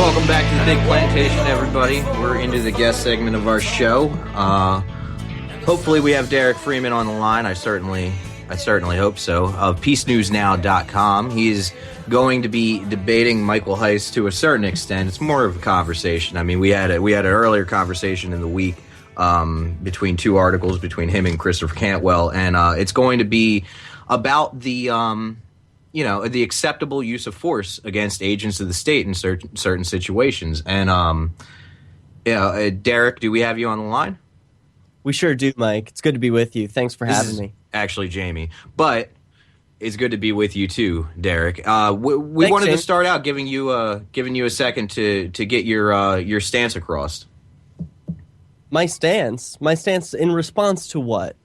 Welcome back to the Big Plantation, everybody. We're into the guest segment of our show. Hopefully we have Derrick Freeman on the line. I certainly hope so. Of peacenewsnow.com. He's going to be debating Michael Heiss to a certain extent. It's more of a conversation. I mean, we had an earlier conversation in the week between two articles between him and Christopher Cantwell, and it's going to be about the the acceptable use of force against agents of the state in certain situations. And Derrick, do we have you on the line? We sure do, Mike. It's good to be with you. Thanks for having me. Actually, Jamie, but it's good to be with you too, Derrick. We Thanks, wanted Jamie. to start out giving you a second to get your stance across. My stance in response to what?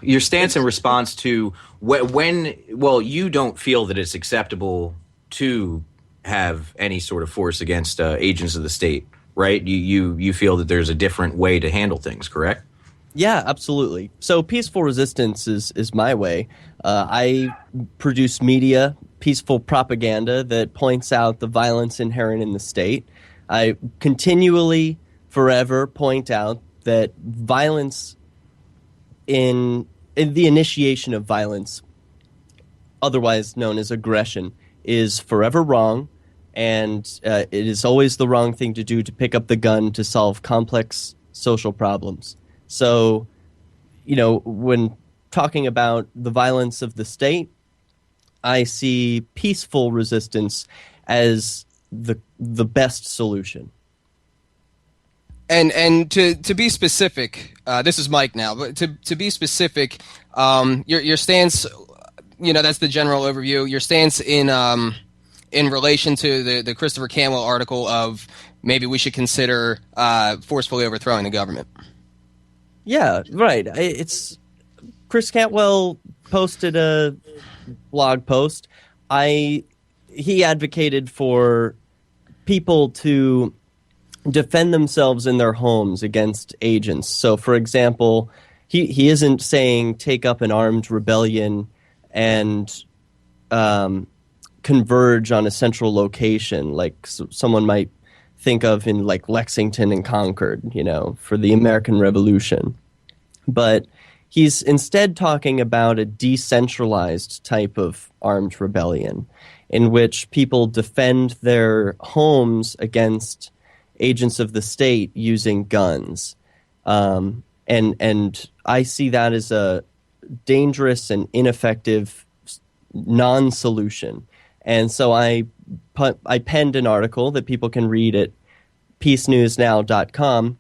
Your stance in response to when you don't feel that it's acceptable to have any sort of force against agents of the state, right? You feel that there's a different way to handle things, correct? Yeah, absolutely. So peaceful resistance is my way. I produce media, peaceful propaganda that points out the violence inherent in the state. I continually, forever point out that violence in the initiation of violence, otherwise known as aggression, is forever wrong, and it is always the wrong thing to do to pick up the gun to solve complex social problems. So, when talking about the violence of the state, I see peaceful resistance as the best solution. And to be specific, this is Mike now, but to be specific, your stance, that's the general overview. Your stance in relation to the Christopher Cantwell article of maybe we should consider forcefully overthrowing the government. Yeah, right. It's Chris Cantwell posted a blog post. He advocated for people to defend themselves in their homes against agents. So, for example, he isn't saying take up an armed rebellion and converge on a central location like someone might think of in like Lexington and Concord, for the American Revolution. But he's instead talking about a decentralized type of armed rebellion in which people defend their homes against agents of the state using guns. And I see that as a dangerous and ineffective non-solution. And so I penned an article that people can read at peacenewsnow.com,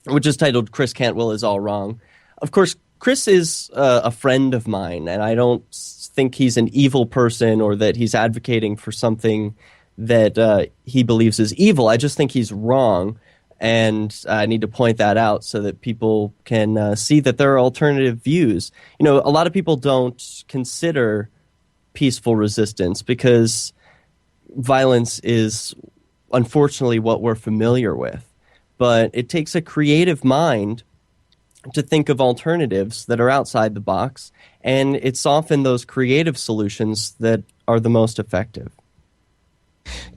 which is titled "Chris Cantwell is All Wrong." Of course, Chris is a friend of mine, and I don't think he's an evil person or that he's advocating for something that he believes is evil. I just think he's wrong, and I need to point that out so that people can see that there are alternative views. A lot of people don't consider peaceful resistance because violence is unfortunately what we're familiar with. But it takes a creative mind to think of alternatives that are outside the box, and it's often those creative solutions that are the most effective.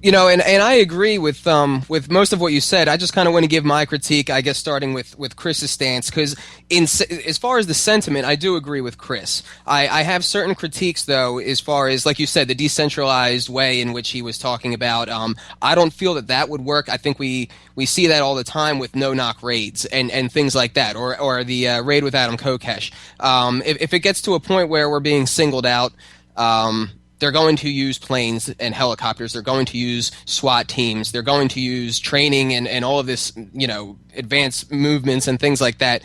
And I agree with most of what you said. I just kind of want to give my critique, I guess, starting with Chris's stance, because as far as the sentiment, I do agree with Chris. I have certain critiques, though, as far as, like you said, the decentralized way in which he was talking about. I don't feel that would work. I think we see that all the time with no-knock raids and things like that, or the raid with Adam Kokesh. If it gets to a point where we're being singled out, they're going to use planes and helicopters. They're going to use SWAT teams. They're going to use training and all of this, advanced movements and things like that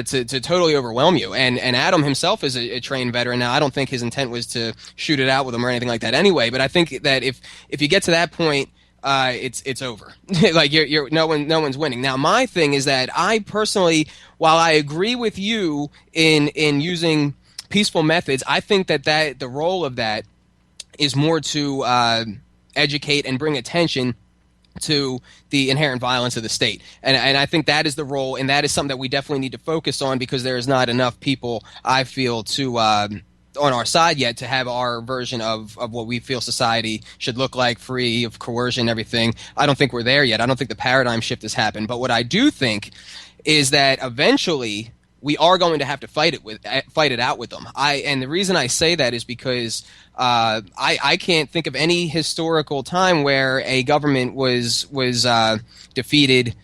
to totally overwhelm you. And Adam himself is a trained veteran. Now, I don't think his intent was to shoot it out with him or anything like that anyway. But I think that if you get to that point, it's over. Like no one's winning. Now, my thing is that I personally, while I agree with you in using peaceful methods, I think that the role of that is more to educate and bring attention to the inherent violence of the state. And I think that is the role, and that is something that we definitely need to focus on because there is not enough people, I feel, to on our side yet to have our version of what we feel society should look like, free of coercion and everything. I don't think we're there yet. I don't think the paradigm shift has happened. But what I do think is that eventually we are going to have to fight it out with them. And the reason I say that is because I can't think of any historical time where a government was defeated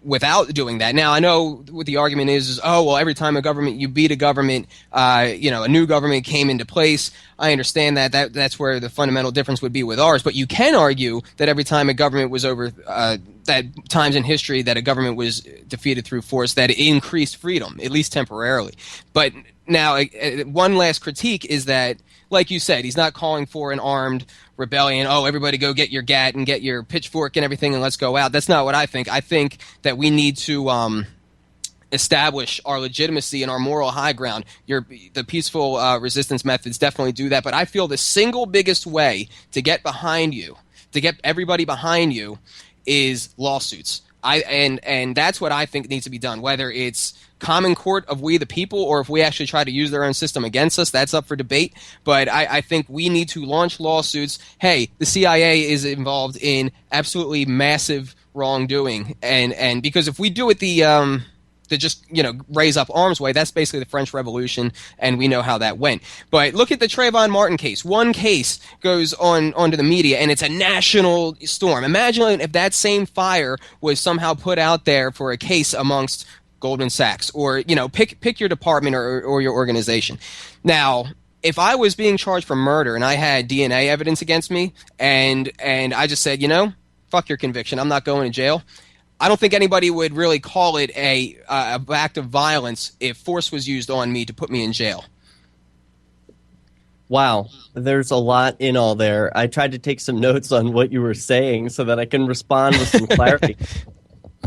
without doing that. Now, I know what the argument is, oh, well, every time you beat a government, a new government came into place. I understand that's where the fundamental difference would be with ours. But you can argue that every time a government was that times in history that a government was defeated through force, that it increased freedom, at least temporarily. But now, one last critique is that, like you said, he's not calling for an armed rebellion. Oh, everybody go get your gat and get your pitchfork and everything and let's go out. That's not what I think. I think that we need to establish our legitimacy and our moral high ground. The peaceful resistance methods definitely do that. But I feel the single biggest way to get everybody behind you, is lawsuits. And that's what I think needs to be done, whether it's common court of we the people, or if we actually try to use their own system against us, that's up for debate. But I think we need to launch lawsuits. Hey, the CIA is involved in absolutely massive wrongdoing, and because if we do it the just raise up arms way, that's basically the French Revolution, and we know how that went. But look at the Trayvon Martin case. One case goes onto the media, and it's a national storm. Imagine if that same fire was somehow put out there for a case amongst Goldman Sachs, or pick your department or your organization. Now, if I was being charged for murder and I had DNA evidence against me, and I just said, fuck your conviction, I'm not going to jail, I don't think anybody would really call it a act of violence if force was used on me to put me in jail. Wow, there's a lot in all there. I tried to take some notes on what you were saying so that I can respond with some clarity.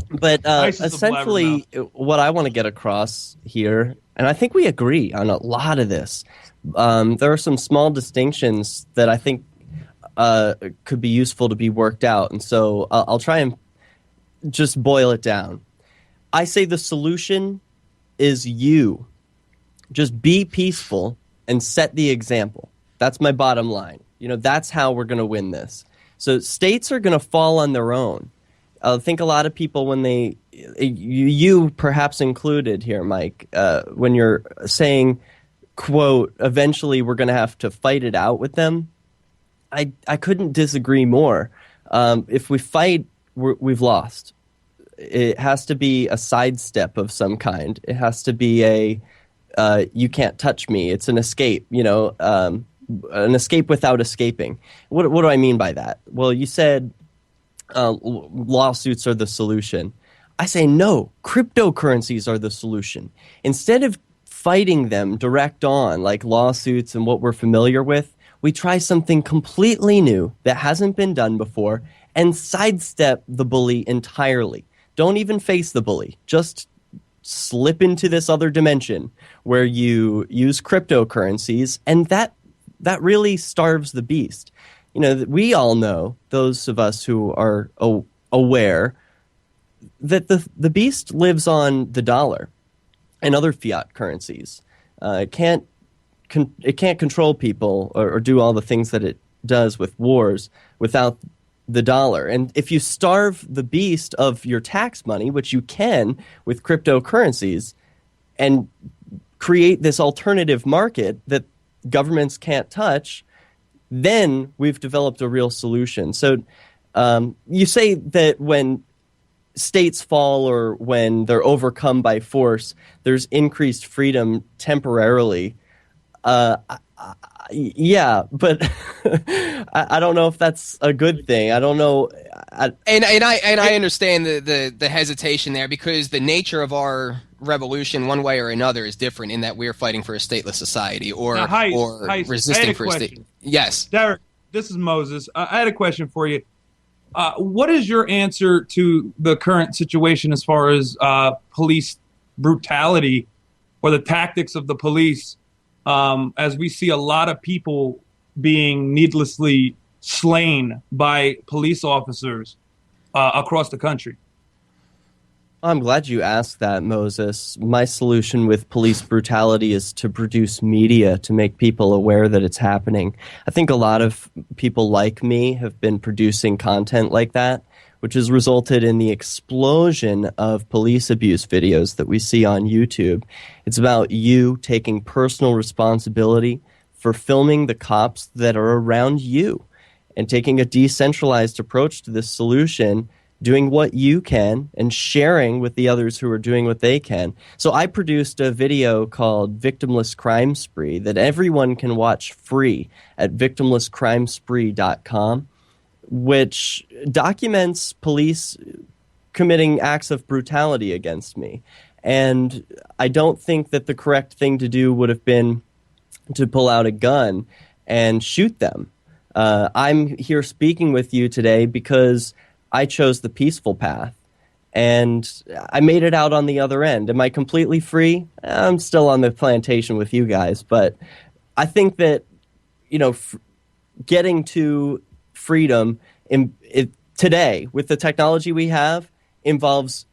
But essentially, what I want to get across here, and I think we agree on a lot of this, there are some small distinctions that I think could be useful to be worked out. And so I'll try and just boil it down. I say the solution is you. Just be peaceful and set the example. That's my bottom line. That's how we're going to win this. So states are going to fall on their own. I think a lot of people, when you perhaps included here, Mike, when you're saying, quote, eventually we're going to have to fight it out with them, I couldn't disagree more. If we fight, we've lost. It has to be a sidestep of some kind. It has to be you can't touch me. It's an escape, an escape without escaping. What do I mean by that? Well, you said lawsuits are the solution. I say no, cryptocurrencies are the solution. Instead of fighting them direct on, like lawsuits and what we're familiar with, we try something completely new that hasn't been done before and sidestep the bully entirely. Don't even face the bully. Just slip into this other dimension where you use cryptocurrencies, and that really starves the beast. We all know, those of us who are aware, that the beast lives on the dollar and other fiat currencies. It can't control people or do all the things that it does with wars without the dollar. And if you starve the beast of your tax money, which you can with cryptocurrencies, and create this alternative market that governments can't touch, then we've developed a real solution. So you say that when states fall or when they're overcome by force, there's increased freedom temporarily. Yeah, but I don't know if that's a good thing. I don't know. And I understand the hesitation there, because the nature of our revolution, one way or another, is different in that we're fighting for a stateless society or resisting for a state. Yes, Derrick, this is Moses. I had a question for you. What is your answer to the current situation as far as police brutality or the tactics of the police? As we see a lot of people being needlessly slain by police officers across the country. I'm glad you asked that, Moses. My solution with police brutality is to produce media to make people aware that it's happening. I think a lot of people like me have been producing content like that, which has resulted in the explosion of police abuse videos that we see on YouTube. It's about you taking personal responsibility for filming the cops that are around you and taking a decentralized approach to this solution, doing what you can and sharing with the others who are doing what they can. So I produced a video called Victimless Crime Spree that everyone can watch free at victimlesscrimespree.com, which documents police committing acts of brutality against me. And I don't think that the correct thing to do would have been to pull out a gun and shoot them. I'm here speaking with you today because I chose the peaceful path, and I made it out on the other end. Am I completely free? I'm still on the plantation with you guys, but I think that, getting to freedom today with the technology we have involves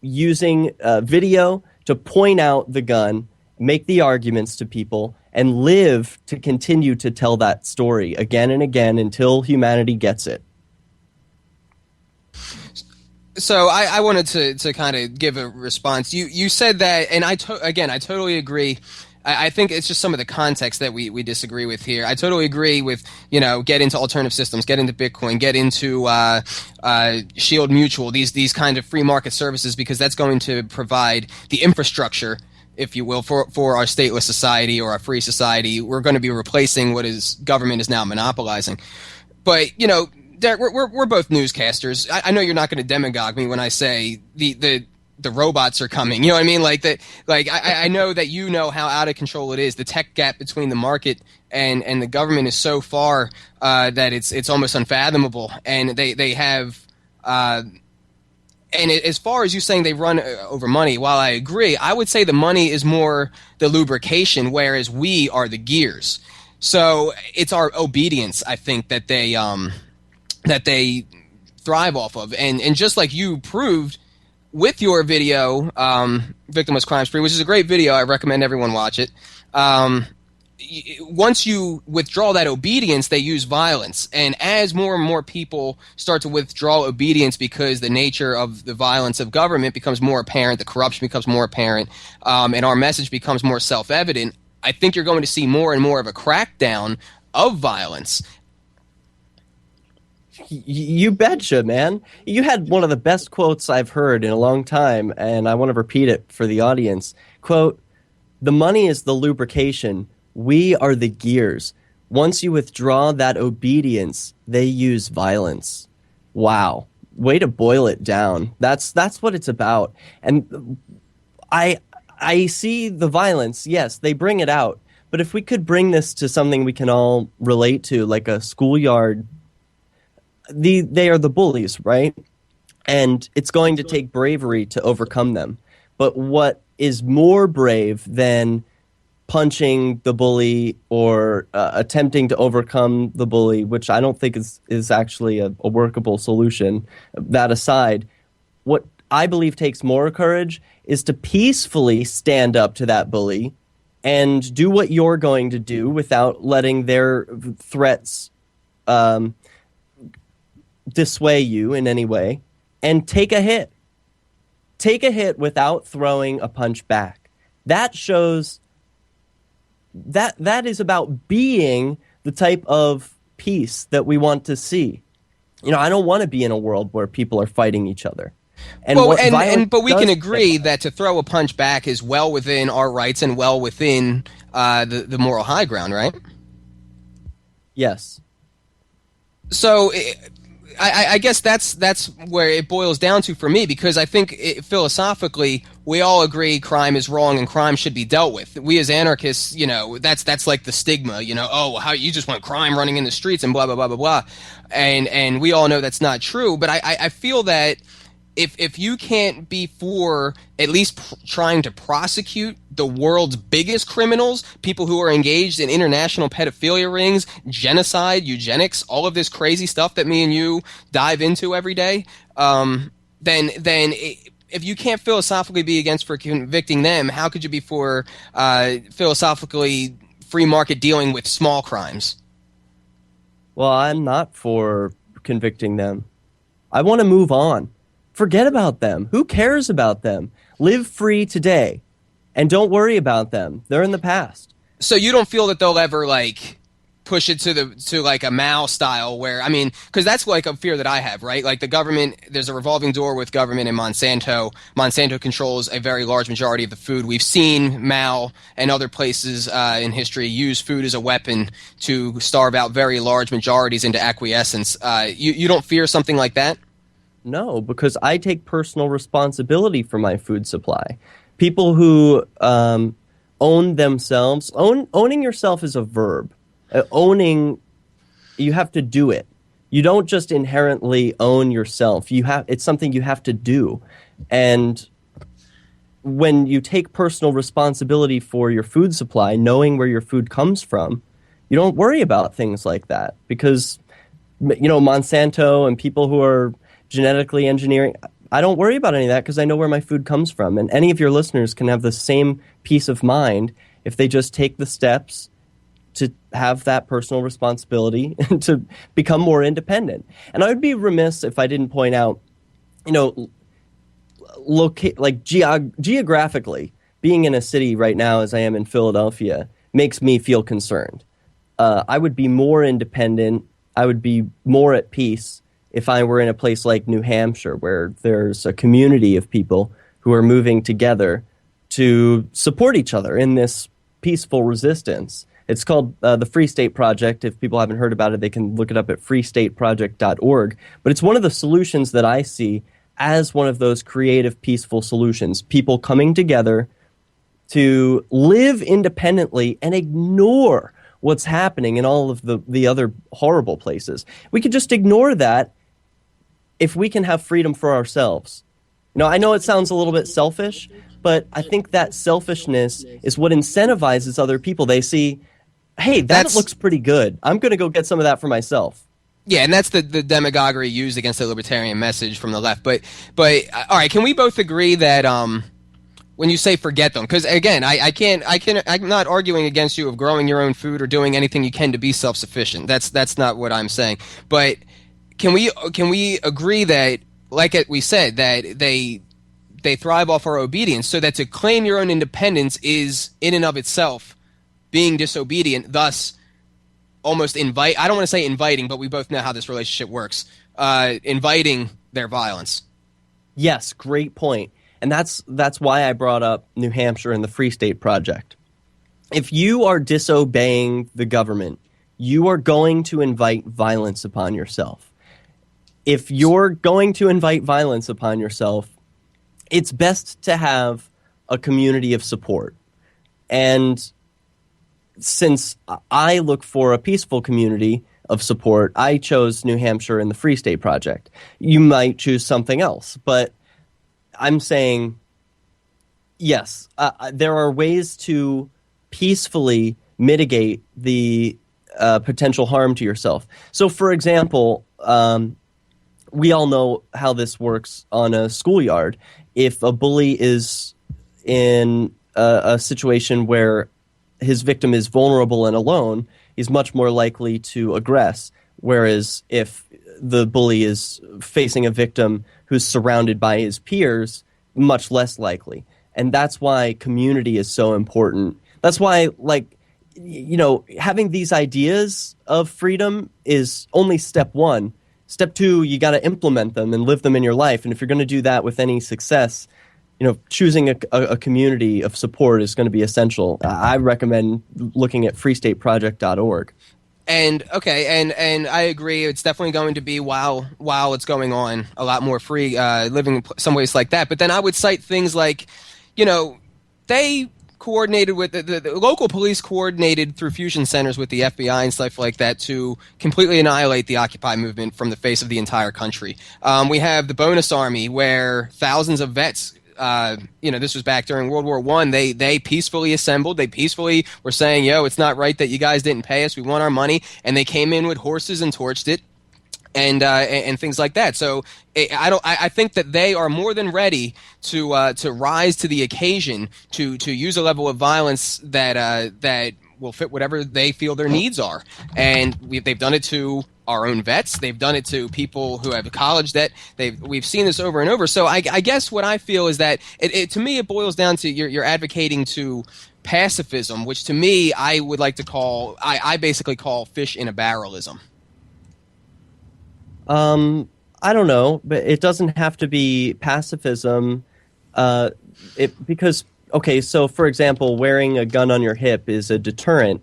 using video to point out the gun, make the arguments to people, and live to continue to tell that story again and again until humanity gets it. So I wanted to kind of give a response. You said that, and I totally agree. I think it's just some of the context that we disagree with here. I totally agree with, get into alternative systems, get into Bitcoin, get into Shield Mutual, these kind of free market services, because that's going to provide the infrastructure, if you will, for our stateless society or our free society. We're going to be replacing what government is now monopolizing. But, Derek, we're both newscasters. I know you're not going to demagogue me when I say the robots are coming. You know what I mean? I know that you know how out of control it is. The tech gap between the market and the government is so far that it's almost unfathomable. And they have as far as you saying they run over money, while I agree, I would say the money is more the lubrication, whereas we are the gears. So it's our obedience, I think, that they thrive off of. And just like you proved with your video, Victimless Crime Spree, which is a great video, I recommend everyone watch it. Once you withdraw that obedience, they use violence. And as more and more people start to withdraw obedience because the nature of the violence of government becomes more apparent, the corruption becomes more apparent, and our message becomes more self-evident, I think you're going to see more and more of a crackdown of violence. You betcha, man. You had one of the best quotes I've heard in a long time, and I want to repeat it for the audience. Quote, "The money is the lubrication. We are the gears. Once you withdraw that obedience, they use violence." Wow. Way to boil it down. That's what it's about. And I see the violence. Yes, they bring it out. But if we could bring this to something we can all relate to, like a schoolyard, they are the bullies, right? And it's going to take bravery to overcome them. But what is more brave than punching the bully or attempting to overcome the bully, which I don't think is actually a workable solution. That aside, what I believe takes more courage is to peacefully stand up to that bully and do what you're going to do without letting their threats dissuade you in any way, and take a hit. Take a hit without throwing a punch back. That shows that is about being the type of peace that we want to see. I don't want to be in a world where people are fighting each other. But we can agree that to throw a punch back is well within our rights and well within the moral high ground, right? Yes. So I guess that's where it boils down to for me, because I think philosophically we all agree crime is wrong and crime should be dealt with. We as anarchists, that's like the stigma, how you just want crime running in the streets and blah blah blah blah blah, and we all know that's not true. But I feel that if you can't be for at least trying to prosecute the world's biggest criminals, people who are engaged in international pedophilia rings, genocide, eugenics, all of this crazy stuff that me and you dive into every day, then if you can't philosophically be against for convicting them, how could you be for philosophically free market dealing with small crimes? Well, I'm not for convicting them. I want to move on. Forget about them. Who cares about them? Live free today, and don't worry about them. They're in the past. So you don't feel that they'll ever like push it to like a Mao style where, I mean, because that's like a fear that I have, right? Like the government, there's a revolving door with government and Monsanto. Monsanto controls a very large majority of the food. We've seen Mao and other places in history use food as a weapon to starve out very large majorities into acquiescence. You don't fear something like that? No, because I take personal responsibility for my food supply. People who own themselves, owning yourself is a verb. Owning, you have to do it. You don't just inherently own yourself. It's something you have to do. And when you take personal responsibility for your food supply, knowing where your food comes from, you don't worry about things like that because, Monsanto and people who are genetically engineering, I don't worry about any of that because I know where my food comes from. And any of your listeners can have the same peace of mind if they just take the steps to have that personal responsibility and to become more independent. And I would be remiss if I didn't point out, geographically, being in a city right now as I am in Philadelphia makes me feel concerned. I would be more independent. I would be more at peace if I were in a place like New Hampshire, where there's a community of people who are moving together to support each other in this peaceful resistance. It's called the Free State Project. If people haven't heard about it, they can look it up at freestateproject.org. But it's one of the solutions that I see as one of those creative, peaceful solutions. People coming together to live independently and ignore what's happening in all of the other horrible places. We could just ignore that if we can have freedom for ourselves. I know it sounds a little bit selfish, but I think that selfishness is what incentivizes other people. They see, hey, that looks pretty good. I'm going to go get some of that for myself. Yeah, and that's the demagoguery used against the libertarian message from the left. But all right, can we both agree that when you say forget them, because again, I'm not arguing against you of growing your own food or doing anything you can to be self-sufficient. That's not what I'm saying. But can we agree that, like we said, that they thrive off our obedience, so that to claim your own independence is in and of itself being disobedient, thus almost I don't want to say inviting, but we both know how this relationship works, inviting their violence. Yes, great point. And that's why I brought up New Hampshire and the Free State Project. If you are disobeying the government, you are going to invite violence upon yourself. If you're going to invite violence upon yourself, it's best to have a community of support. And since I look for a peaceful community of support, I chose New Hampshire and the Free State Project. You might choose something else, but I'm saying, yes, there are ways to peacefully mitigate the potential harm to yourself. So, for example, we all know how this works on a schoolyard. If a bully is in a situation where his victim is vulnerable and alone, he's much more likely to aggress. Whereas if the bully is facing a victim who's surrounded by his peers, much less likely. And that's why community is so important. That's why, having these ideas of freedom is only step one. Step two, you got to implement them and live them in your life. And if you're going to do that with any success, choosing a community of support is going to be essential. I recommend looking at freestateproject.org. And and I agree. It's definitely going to be while it's going on a lot more free living in some ways like that. But then I would cite things like, they coordinated with the local police coordinated through fusion centers with the FBI and stuff like that to completely annihilate the Occupy movement from the face of the entire country. We have the Bonus Army, where thousands of vets. This was back during World War I. They peacefully assembled. They peacefully were saying, it's not right that you guys didn't pay us. We want our money. And they came in with horses and torched it. and things like that. So I think that they are more than ready to rise to the occasion to use a level of violence that will fit whatever they feel their needs are. And they've done it to our own vets. They've done it to people who have college debt. We've seen this over and over. So I guess what I feel is that to me it boils down to you're advocating to pacifism, which to me I would like to call I basically call fish in a barrelism. I don't know, but it doesn't have to be pacifism. Because okay, so for example, wearing a gun on your hip is a deterrent.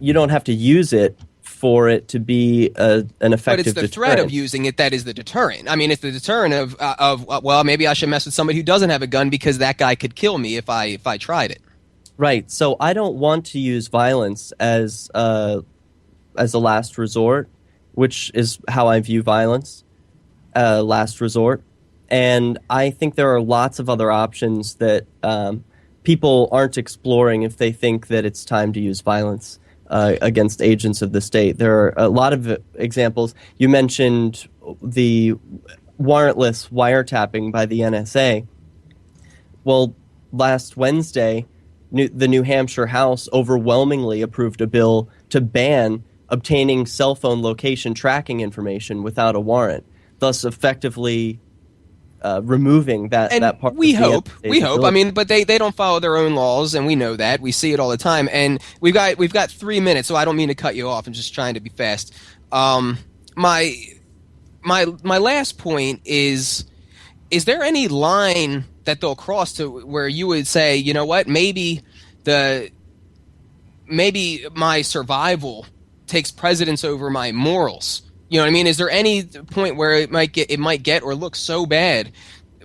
You don't have to use it for it to be an effective deterrent. But it's the threat of using it that is the deterrent. I mean, it's the deterrent of well, maybe I should mess with somebody who doesn't have a gun because that guy could kill me if I tried it. Right. So I don't want to use violence as a last resort, which is how I view violence, last resort. And I think there are lots of other options that people aren't exploring if they think that it's time to use violence against agents of the state. There are a lot of examples. You mentioned the warrantless wiretapping by the NSA. Well, last Wednesday, the New Hampshire House overwhelmingly approved a bill to ban obtaining cell phone location tracking information without a warrant, thus effectively removing that part. We hope. I mean, but they don't follow their own laws, and we know that. We see it all the time. And we've got 3 minutes, so I don't mean to cut you off. I'm just trying to be fast. My last point is there any line that they'll cross to where you would say, you know what, maybe my survival takes precedence over my morals? You know what I mean? Is there any point where it might get or look so bad?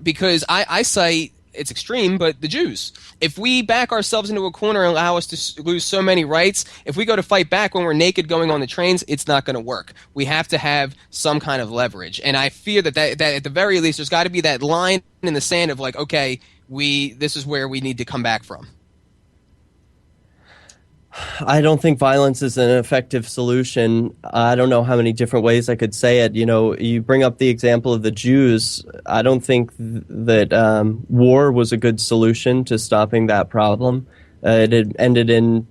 Because I cite, it's extreme, but the Jews. If we back ourselves into a corner and allow us to lose so many rights, if we go to fight back when we're naked going on the trains, it's not going to work. We have to have some kind of leverage. And I fear that at the very least, there's got to be that line in the sand of like, okay, this is where we need to come back from. I don't think violence is an effective solution. I don't know how many different ways I could say it. You know, you bring up the example of the Jews. I don't think that war was a good solution to stopping that problem. It had ended in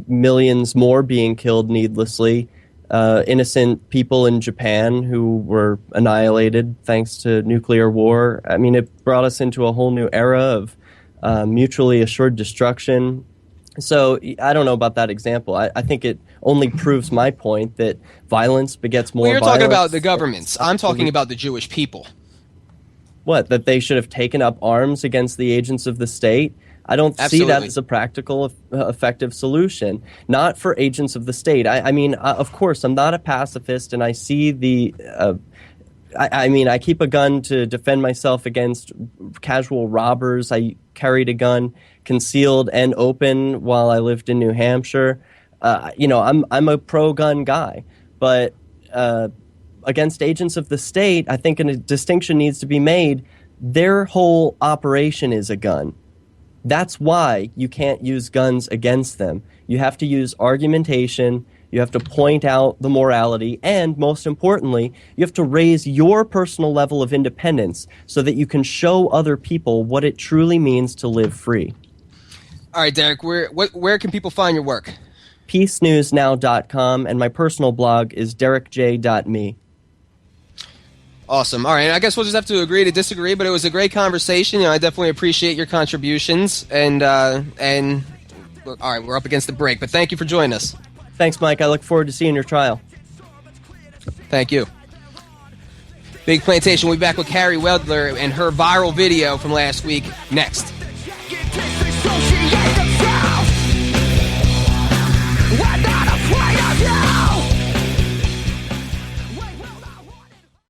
millions more being killed needlessly. Innocent people in Japan who were annihilated thanks to nuclear war. I mean, it brought us into a whole new era of mutually assured destruction. So I don't know about that example. I think it only proves my point that violence begets more violence. Well, you're talking about the governments. I'm talking about the Jewish people. What, that they should have taken up arms against the agents of the state? I don't see that as a practical, effective solution. Not for agents of the state. I mean, of course, I'm not a pacifist, and I see the... I mean, I keep a gun to defend myself against casual robbers. I carried a gun concealed and open while I lived in New Hampshire. You know, I'm a pro-gun guy. But against agents of the state, I think a distinction needs to be made. Their whole operation is a gun. That's why you can't use guns against them. You have to use argumentation. You have to point out the morality, and most importantly, you have to raise your personal level of independence so that you can show other people what it truly means to live free. All right, Derrick, where can people find your work? PeaceNewsNow.com, and my personal blog is derrickj.me. Awesome. All right, I guess we'll just have to agree to disagree, but it was a great conversation. You know, I definitely appreciate your contributions, and all right, we're up against the break, but thank you for joining us. Thanks, Mike. I look forward to seeing your trial. Thank you. Big Plantation, we'll be back with Carrie Weldler and her viral video from last week next.